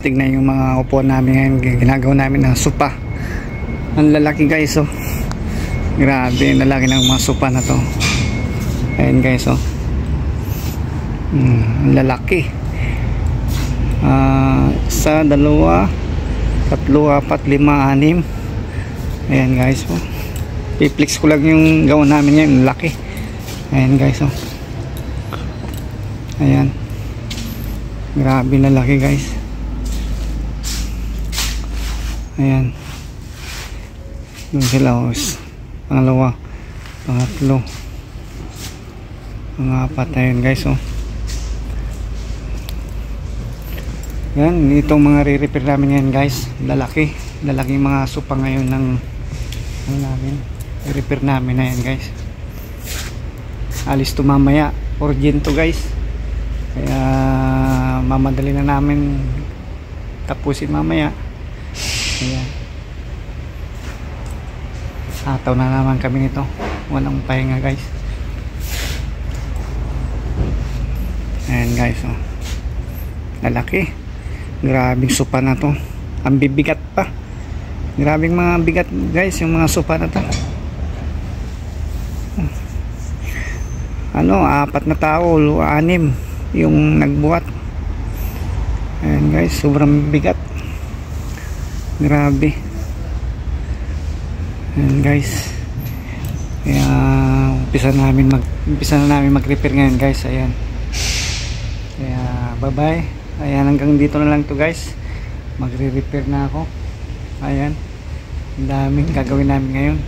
Tignan yung mga upuan namin ngayon. Ginagawa namin ng sopa. Ang lalaki guys, oh. Grabe, ang lalaki ng mga sopa na to. Ayan guys, oh. Ang lalaki. Isa, dalawa, tatlo, apat, lima, anim. Ayan guys, oh. I-flex ko lang yung gawa namin ngayon. Laki. Ayan guys, oh. Ayan. Grabe, lalaki guys. Ayan. Doon sila, oh. Pangalawa, pangatlo, pangapat. Ayan guys, oh. Yan, itong mga re-repair namin yan guys. Lalaki mga sopa ngayon ng namin. Re-repair namin na yan guys. Alis to mamaya, urgent to guys. Kaya mamadali na namin tapusin mamaya. Ayan. Ataw na naman kami nito. Walang pahinga guys. Ayan guys, oh. Lalaki. Grabing sopa na to. Ang bibigat pa. Grabing mga bigat guys yung mga sopa na to. Ano, 4 na tao, 6 yung nagbuhat. Ayan guys, sobrang bigat. Grabe. Ayan guys. Kaya umpisa na namin mag-repair ngayon guys. Ayan. Kaya bye bye. Ayan, hanggang dito na lang to guys. Magre-repair na ako. Ayan. Ang daming gagawin namin ngayon.